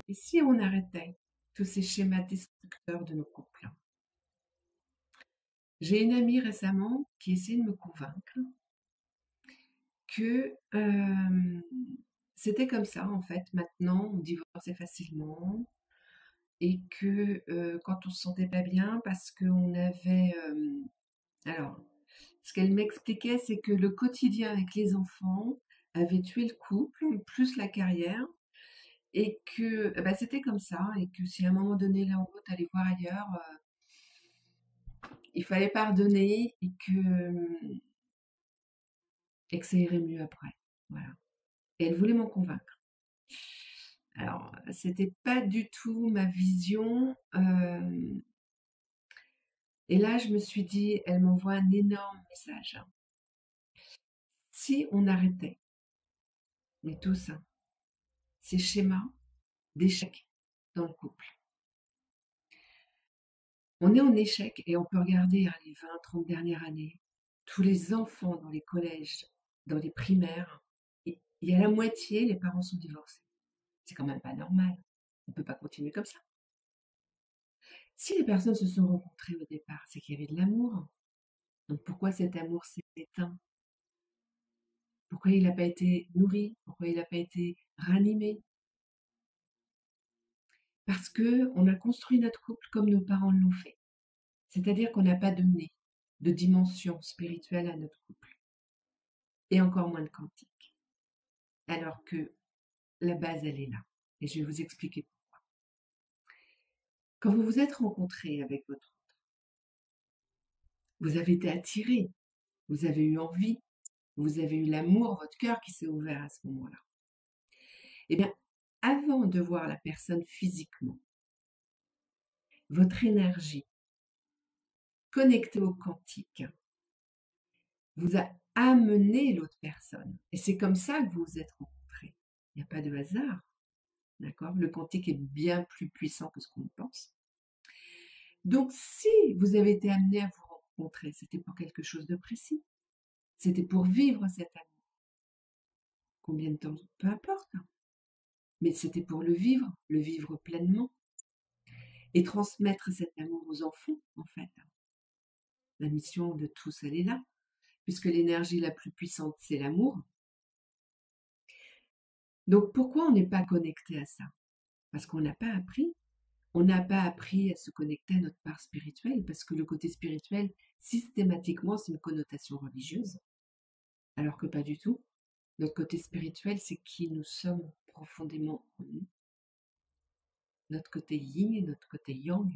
Et si on arrêtait tous ces schémas destructeurs de nos couples? J'ai une amie récemment qui essayait de me convaincre que c'était comme ça en fait. Maintenant, on divorçait facilement et que quand on se sentait pas bien parce qu'on avait... alors, ce qu'elle m'expliquait, c'est que le quotidien avec les enfants avait tué le couple, plus la carrière, et que bah, c'était comme ça, et que si à un moment donné, l'un ou l'autre allait voir ailleurs, il fallait pardonner et que ça irait mieux après. Voilà. Et elle voulait m'en convaincre. Alors, c'était pas du tout ma vision. Et là, je me suis dit, elle m'envoie un énorme message. Si on arrêtait, mais tout ça, ces schémas d'échec dans le couple. On est en échec et on peut regarder les 20, 30 dernières années, tous les enfants dans les collèges, dans les primaires, il y a la moitié, les parents sont divorcés. C'est quand même pas normal. On ne peut pas continuer comme ça. Si les personnes se sont rencontrées au départ, c'est qu'il y avait de l'amour. Donc pourquoi cet amour s'est éteint? Pourquoi il n'a pas été nourri? Pourquoi il n'a pas été ranimé? Parce que on a construit notre couple comme nos parents l'ont fait. C'est-à-dire qu'on n'a pas donné de dimension spirituelle à notre couple. Et encore moins de quantique. Alors que la base, elle est là. Et je vais vous expliquer pourquoi. Quand vous vous êtes rencontrés avec votre autre, vous avez été attirés, vous avez eu envie, vous avez eu l'amour, votre cœur qui s'est ouvert à ce moment-là. Eh bien, avant de voir la personne physiquement, votre énergie connectée au quantique vous a amené l'autre personne. Et c'est comme ça que vous vous êtes rencontrés. Il n'y a pas de hasard. D'accord? Le quantique est bien plus puissant que ce qu'on pense. Donc, si vous avez été amené à vous rencontrer, c'était pour quelque chose de précis. C'était pour vivre cet amour. Combien de temps? Peu importe. Mais c'était pour le vivre pleinement. Et transmettre cet amour aux enfants, en fait. La mission de tous, elle est là. Puisque l'énergie la plus puissante, c'est l'amour. Donc, pourquoi on n'est pas connecté à ça? Parce qu'on n'a pas appris. On n'a pas appris à se connecter à notre part spirituelle, parce que le côté spirituel, systématiquement, c'est une connotation religieuse, alors que pas du tout. Notre côté spirituel, c'est qui nous sommes profondément en nous. Notre côté yin et notre côté yang.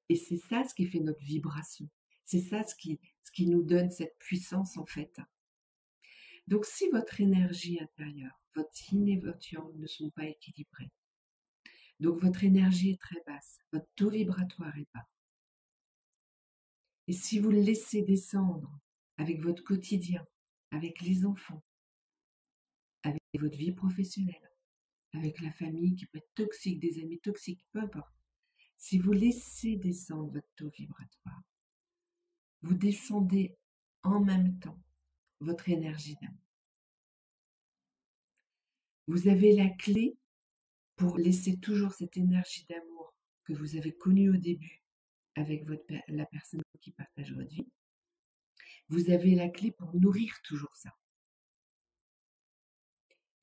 Et c'est ça ce qui fait notre vibration. C'est ça ce qui nous donne cette puissance, en fait. Donc, si votre énergie intérieure, votre yin et votre yang ne sont pas équilibrés, donc votre énergie est très basse, votre taux vibratoire est bas, et si vous le laissez descendre avec votre quotidien, avec les enfants, avec votre vie professionnelle, avec la famille qui peut être toxique, des amis toxiques, peu importe. Si vous laissez descendre votre taux vibratoire, vous descendez en même temps votre énergie d'amour. Vous avez la clé pour laisser toujours cette énergie d'amour que vous avez connue au début avec la personne qui partage votre vie. Vous avez la clé pour nourrir toujours ça.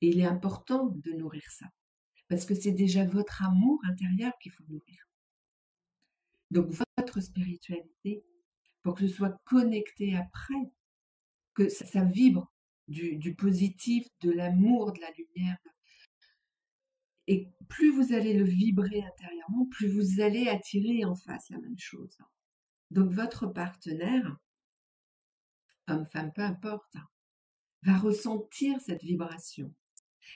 Et il est important de nourrir ça, parce que c'est déjà votre amour intérieur qu'il faut nourrir. Donc votre spiritualité, pour que ce soit connecté après, que ça vibre du positif, de l'amour, de la lumière. Et plus vous allez le vibrer intérieurement, plus vous allez attirer en face la même chose. Donc votre partenaire, homme, femme, peu importe, va ressentir cette vibration.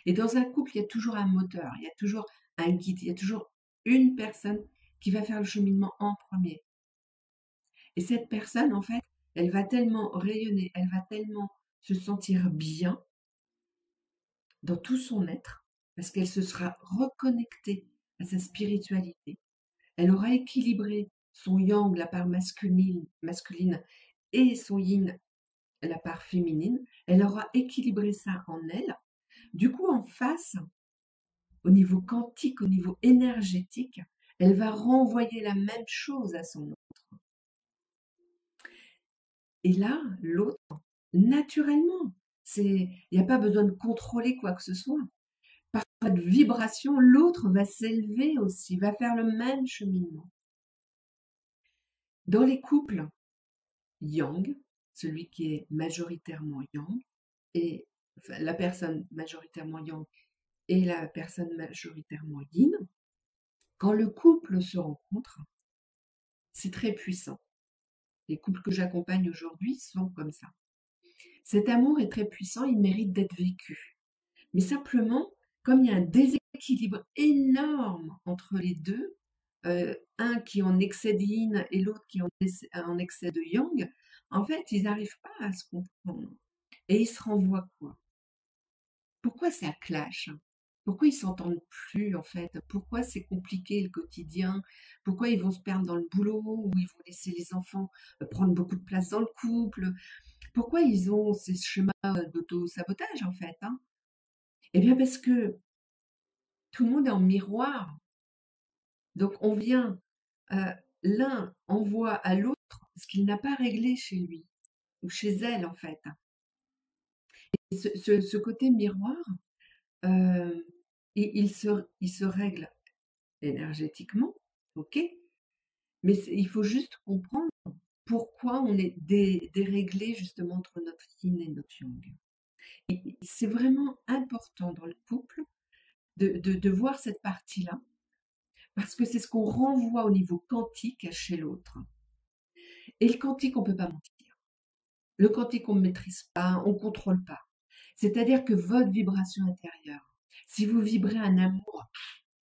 Et dans un couple, il y a toujours un moteur, il y a toujours un guide, il y a toujours une personne qui va faire le cheminement en premier. Et cette personne, en fait, elle va tellement rayonner, elle va tellement se sentir bien dans tout son être, parce qu'elle se sera reconnectée à sa spiritualité. Elle aura équilibré son yang, la part masculine, et son yin, la part féminine. Elle aura équilibré ça en elle. Du coup, en face, au niveau quantique, au niveau énergétique, elle va renvoyer la même chose à son autre. Et là, l'autre, naturellement, il n'y a pas besoin de contrôler quoi que ce soit. Par cette vibration, l'autre va s'élever aussi, va faire le même cheminement. Dans les couples yang, celui qui est majoritairement yang, et enfin, la personne majoritairement yang et la personne majoritairement yin, quand le couple se rencontre, c'est très puissant. Les couples que j'accompagne aujourd'hui sont comme ça. Cet amour est très puissant, il mérite d'être vécu. Mais simplement, comme il y a un déséquilibre énorme entre les deux, un qui en excès de yin et l'autre qui en excès de yang, en fait, ils n'arrivent pas à se comprendre. Et ils se renvoient quoi? Pourquoi ça clash? Pourquoi ils s'entendent plus en fait? Pourquoi c'est compliqué le quotidien? Pourquoi ils vont se perdre dans le boulot ou ils vont laisser les enfants prendre beaucoup de place dans le couple? Pourquoi ils ont ces schémas d'auto-sabotage en fait, hein? Eh bien parce que tout le monde est en miroir. Donc on vient, euh, l'un envoie à l'autre ce qu'il n'a pas réglé chez lui ou chez elle en fait. Et ce côté miroir, euh, il se règle énergétiquement, ok? Mais il faut juste comprendre pourquoi on est déréglé justement entre notre yin et notre yang. Et c'est vraiment important dans le couple de voir cette partie-là, parce que c'est ce qu'on renvoie au niveau quantique chez l'autre. Et le quantique, on ne peut pas mentir. Le quantique, on ne maîtrise pas, on ne contrôle pas. C'est-à-dire que votre vibration intérieure, si vous vibrez un amour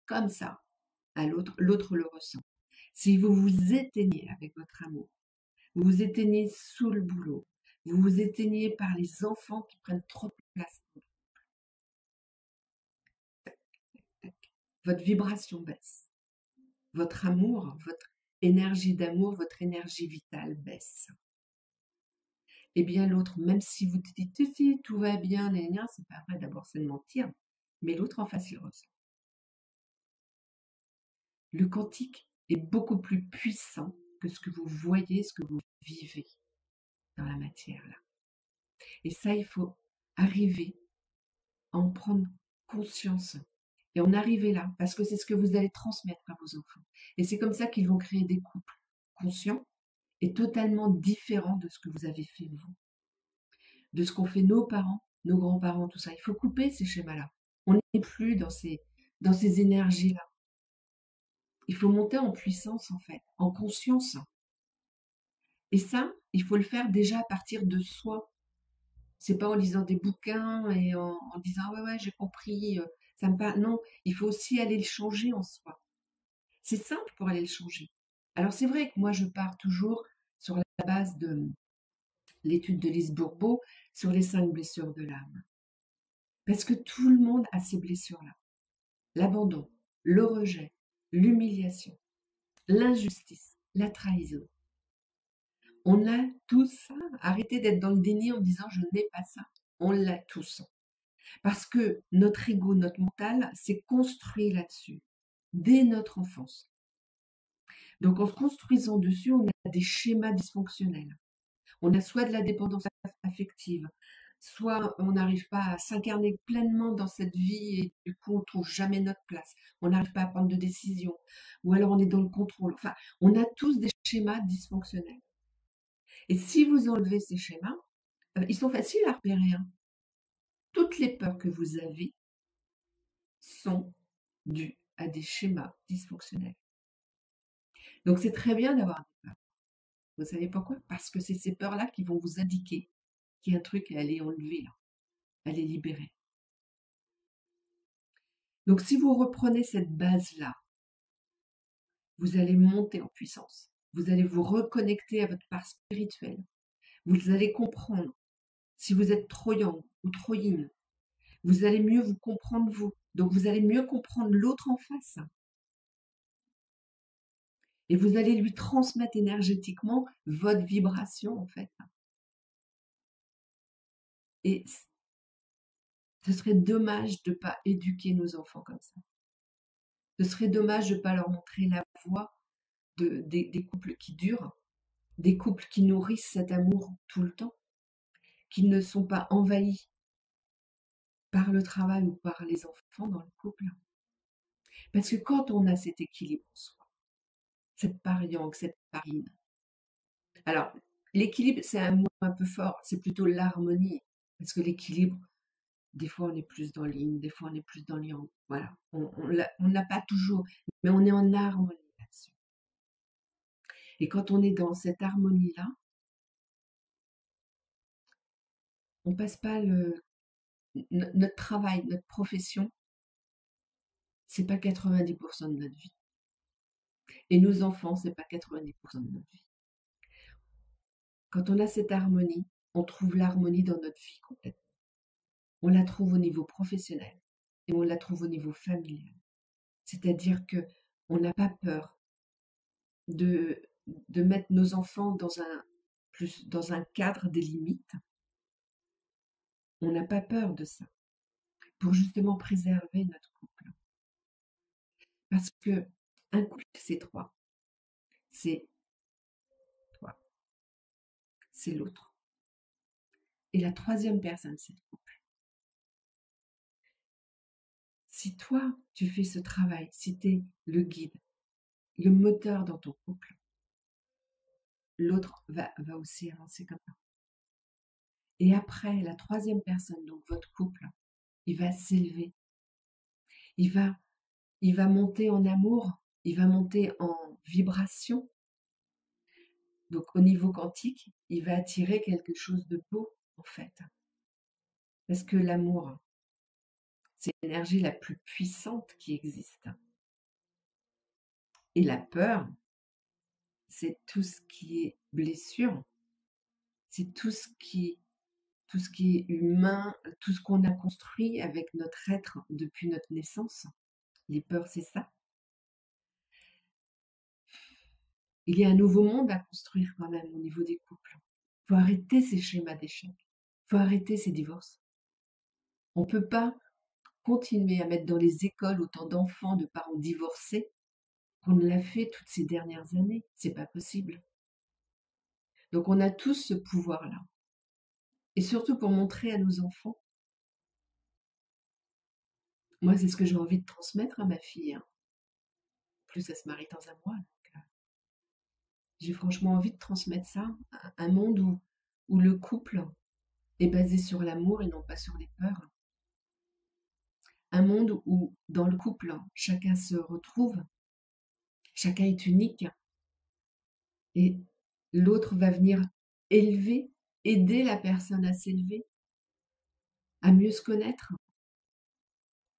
comme ça à l'autre, l'autre le ressent. Si vous vous éteignez avec votre amour, vous vous éteignez sous le boulot, vous vous éteignez par les enfants qui prennent trop de place, votre vibration baisse. Votre amour, votre énergie d'amour, votre énergie vitale baisse. Eh bien l'autre, même si vous dites si tout va bien, c'est pas vrai, d'abord c'est de mentir, mais l'autre en face il ressent. Le quantique est beaucoup plus puissant que ce que vous voyez, ce que vous vivez dans la matière là. Et ça, il faut arriver à en prendre conscience et en arriver là, parce que c'est ce que vous allez transmettre à vos enfants. Et c'est comme ça qu'ils vont créer des couples conscients et totalement différents de ce que vous avez fait vous, de ce qu'ont fait nos parents, nos grands-parents, tout ça. Il faut couper ces schémas-là. On n'est plus dans ces énergies-là. Il faut monter en puissance, en fait, en conscience. Et ça, il faut le faire déjà à partir de soi. C'est pas en lisant des bouquins et en disant «Ah ouais, j'ai compris, ça me parle». Non, il faut aussi aller le changer en soi. C'est simple pour aller le changer. Alors c'est vrai que moi je pars toujours sur la base de l'étude de Lise Bourbeau sur les 5 blessures de l'âme. Parce que tout le monde a ces blessures-là. L'abandon, le rejet, l'humiliation, l'injustice, la trahison. On a tout ça. Arrêtez d'être dans le déni en disant je n'ai pas ça. On l'a tous. Parce que notre ego, notre mental, s'est construit là-dessus, dès notre enfance. Donc en se construisant dessus, on a des schémas dysfonctionnels. On a soit de la dépendance affective, soit on n'arrive pas à s'incarner pleinement dans cette vie et du coup on ne trouve jamais notre place. On n'arrive pas à prendre de décision. Ou alors on est dans le contrôle. Enfin, on a tous des schémas dysfonctionnels. Et si vous enlevez ces schémas, ils sont faciles à repérer. Hein. Toutes les peurs que vous avez sont dues à des schémas dysfonctionnels. Donc c'est très bien d'avoir des peurs. Vous savez pourquoi? Parce que c'est ces peurs-là qui vont vous indiquer qu'il y a un truc à aller enlever, là, à les libérer. Donc si vous reprenez cette base-là, vous allez monter en puissance. Vous allez vous reconnecter à votre part spirituelle. Vous allez comprendre si vous êtes trop yang ou trop yin. Vous allez mieux vous comprendre vous. Donc vous allez mieux comprendre l'autre en face. Et vous allez lui transmettre énergétiquement votre vibration en fait. Et Ce serait dommage de ne pas éduquer nos enfants comme ça. Ce serait dommage de ne pas leur montrer la voie des couples qui durent, des couples qui nourrissent cet amour tout le temps, qui ne sont pas envahis par le travail ou par les enfants dans le couple. Parce que quand on a cet équilibre en soi, cette part yang, cette part yin. Alors, l'équilibre, c'est un mot un peu fort, c'est plutôt l'harmonie. Parce que l'équilibre, des fois on est plus dans le yin, des fois on est plus dans le yang. Voilà, on n'a pas toujours, mais on est en harmonie là-dessus. Et quand on est dans cette harmonie-là, on passe pas notre travail, notre profession, c'est pas 90% de notre vie. Et nos enfants, c'est pas 90% de notre vie. Quand on a cette harmonie, on trouve l'harmonie dans notre vie complètement. On la trouve au niveau professionnel et on la trouve au niveau familial. C'est-à-dire que on n'a pas peur de mettre nos enfants dans un cadre des limites. On n'a pas peur de ça pour justement préserver notre couple. Parce que un couple, c'est trois. C'est toi, c'est l'autre. Et la troisième personne, c'est le couple. Si toi, tu fais ce travail, si tu es le guide, le moteur dans ton couple, l'autre va aussi avancer comme ça. Et après, la troisième personne, donc votre couple, il va s'élever. Il va monter en amour, il va monter en vibration. Donc au niveau quantique, il va attirer quelque chose de beau en fait. Parce que l'amour, c'est l'énergie la plus puissante qui existe. Et la peur, c'est tout ce qui est blessure, c'est tout ce qui est humain, tout ce qu'on a construit avec notre être depuis notre naissance. Les peurs, c'est ça. Il y a un nouveau monde à construire quand même au niveau des couples. Il faut arrêter ces schémas d'échec. Il faut arrêter ces divorces. On ne peut pas continuer à mettre dans les écoles autant d'enfants de parents divorcés qu'on l'a fait toutes ces dernières années. C'est pas possible. Donc on a tous ce pouvoir-là. Et surtout pour montrer à nos enfants. Moi, c'est ce que j'ai envie de transmettre à ma fille. Hein. En plus, elle se marie dans un mois. J'ai franchement envie de transmettre ça, un monde où le couple est basé sur l'amour et non pas sur les peurs. Un monde où, dans le couple, chacun se retrouve, chacun est unique, et l'autre va venir élever, aider la personne à s'élever, à mieux se connaître,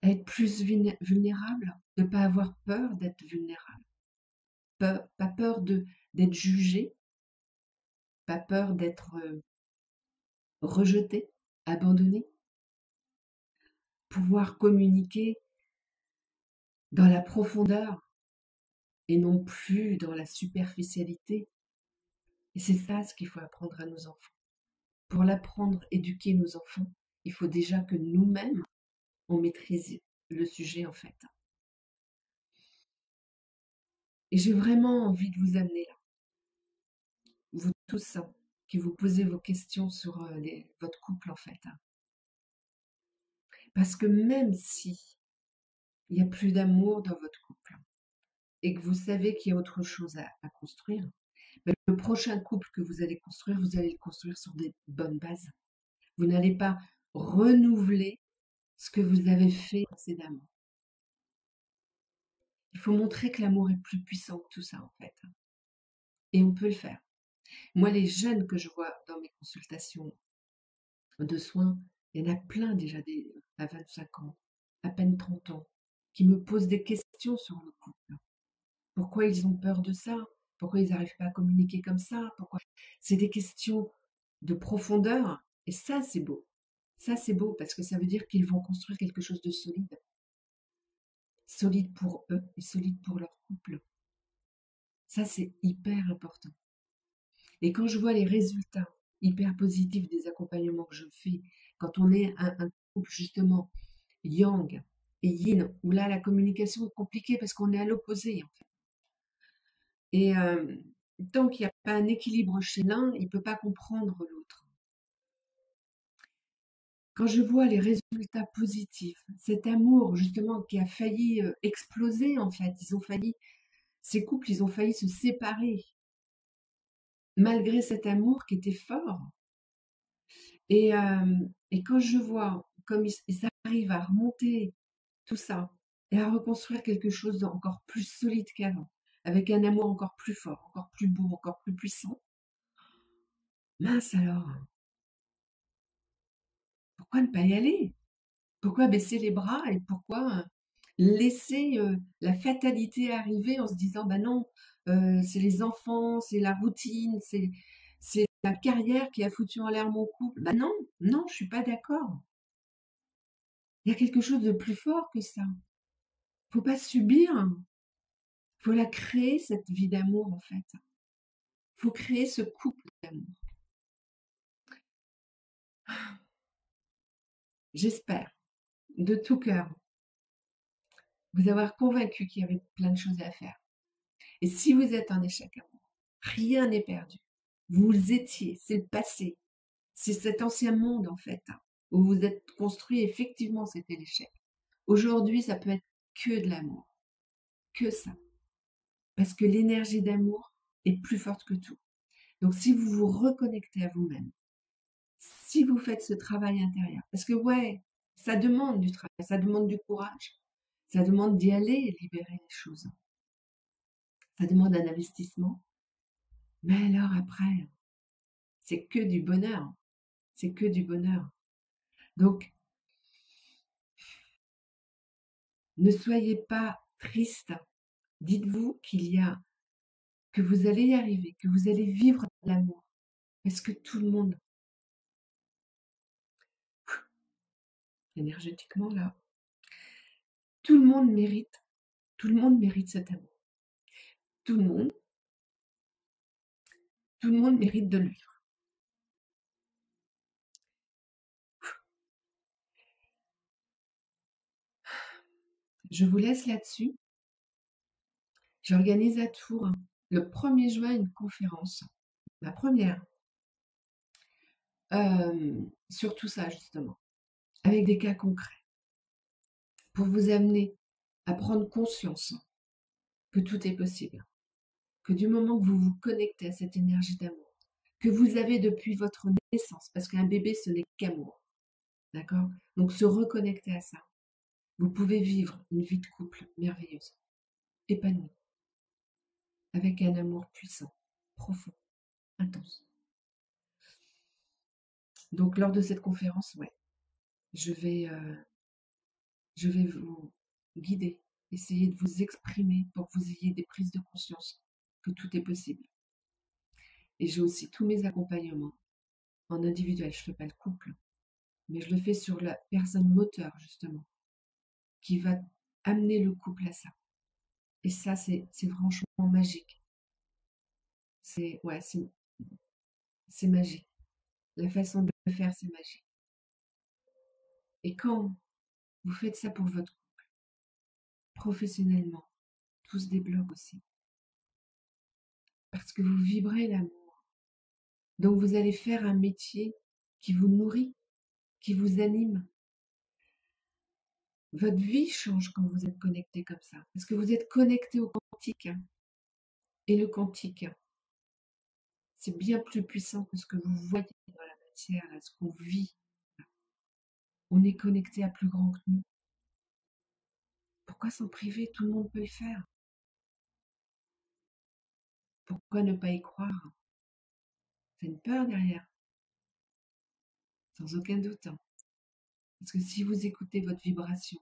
à être plus vulnérable, de ne pas avoir peur d'être vulnérable, pas peur d'être jugé, pas peur d'être rejeté, abandonné, pouvoir communiquer dans la profondeur et non plus dans la superficialité. Et c'est ça ce qu'il faut apprendre à nos enfants. Pour l'apprendre, éduquer nos enfants, il faut déjà que nous-mêmes, on maîtrise le sujet en fait. Et j'ai vraiment envie de vous amener là, vous tous, hein, qui vous posez vos questions sur votre couple en fait. Hein. Parce que même si il n'y a plus d'amour dans votre couple et que vous savez qu'il y a autre chose à construire, ben, le prochain couple que vous allez le construire sur des bonnes bases. Vous n'allez pas renouveler ce que vous avez fait précédemment. Il faut montrer que l'amour est plus puissant que tout ça en fait. Et on peut le faire. Moi, les jeunes que je vois dans mes consultations de soins, il y en a plein déjà à 25 ans, à peine 30 ans, qui me posent des questions sur le couple. Pourquoi ils ont peur de ça? Pourquoi ils n'arrivent pas à communiquer comme ça? Pourquoi? C'est des questions de profondeur. Et ça, c'est beau. Ça, c'est beau parce que ça veut dire qu'ils vont construire quelque chose de solide. Solide pour eux et solide pour leur couple. Ça, c'est hyper important. Et quand je vois les résultats hyper positifs des accompagnements que je fais, quand on est couple justement yang et yin, où là la communication est compliquée parce qu'on est à l'opposé en fait. Et tant qu'il n'y a pas un équilibre chez l'un, il ne peut pas comprendre l'autre. Quand je vois les résultats positifs, cet amour justement qui a failli exploser en fait, ces couples, ils ont failli se séparer malgré cet amour qui était fort. Et quand je vois comme ils arrivent à remonter tout ça et à reconstruire quelque chose d'encore plus solide qu'avant, avec un amour encore plus fort, encore plus beau, encore plus puissant, mince alors, pourquoi ne pas y aller? Pourquoi baisser les bras et pourquoi laisser la fatalité arriver en se disant bah non, c'est les enfants, c'est la routine, c'est la carrière qui a foutu en l'air mon couple. Bah non, non, je suis pas d'accord. Il y a quelque chose de plus fort que ça. Faut pas subir, faut la créer cette vie d'amour en fait. Faut créer ce couple d'amour. J'espère de tout cœur vous avoir convaincu qu'il y avait plein de choses à faire. Et si vous êtes en échec amoureux, rien n'est perdu. Vous étiez, c'est le passé. C'est cet ancien monde en fait, où vous êtes construit, effectivement c'était l'échec. Aujourd'hui ça peut être que de l'amour, que ça. Parce que l'énergie d'amour est plus forte que tout. Donc si vous vous reconnectez à vous-même, si vous faites ce travail intérieur, parce que ouais, ça demande du travail, ça demande du courage, ça demande d'y aller et libérer les choses. Ça demande un investissement. Mais alors après, c'est que du bonheur. C'est que du bonheur. Donc, ne soyez pas triste. Dites-vous que vous allez y arriver, que vous allez vivre de l'amour. Parce que tout le monde, énergétiquement là, tout le monde mérite cet amour. Tout le monde mérite de le vivre. Je vous laisse là-dessus. J'organise à Tours le 1er juin une conférence, la première, sur tout ça justement, avec des cas concrets, pour vous amener à prendre conscience que tout est possible, que du moment que vous vous connectez à cette énergie d'amour, que vous avez depuis votre naissance, parce qu'un bébé ce n'est qu'amour, d'accord? Donc se reconnecter à ça, vous pouvez vivre une vie de couple merveilleuse, épanouie, avec un amour puissant, profond, intense. Donc lors de cette conférence, ouais, je vais vous guider, essayer de vous exprimer pour que vous ayez des prises de conscience que tout est possible. Et j'ai aussi tous mes accompagnements en individuel. Je ne fais pas le couple, mais je le fais sur la personne moteur, justement, qui va amener le couple à ça. Et ça, c'est franchement magique. C'est magique. La façon de le faire, c'est magique. Et quand vous faites ça pour votre couple, professionnellement, tout se débloque aussi. Parce que vous vibrez l'amour. Donc vous allez faire un métier qui vous nourrit, qui vous anime. Votre vie change quand vous êtes connecté comme ça. Parce que vous êtes connecté au quantique. Et le quantique, c'est bien plus puissant que ce que vous voyez dans la matière, à ce qu'on vit. On est connecté à plus grand que nous. Pourquoi s'en priver? Tout le monde peut le faire. Pourquoi ne pas y croire? C'est une peur derrière, sans aucun doute. Parce que si vous écoutez votre vibration,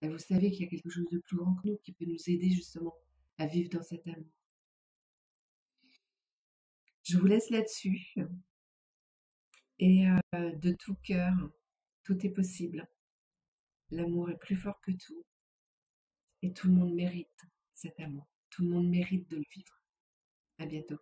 ben vous savez qu'il y a quelque chose de plus grand que nous qui peut nous aider justement à vivre dans cet amour. Je vous laisse là-dessus. Et de tout cœur, tout est possible. L'amour est plus fort que tout. Et tout le monde mérite cet amour. Tout le monde mérite de le vivre. À bientôt.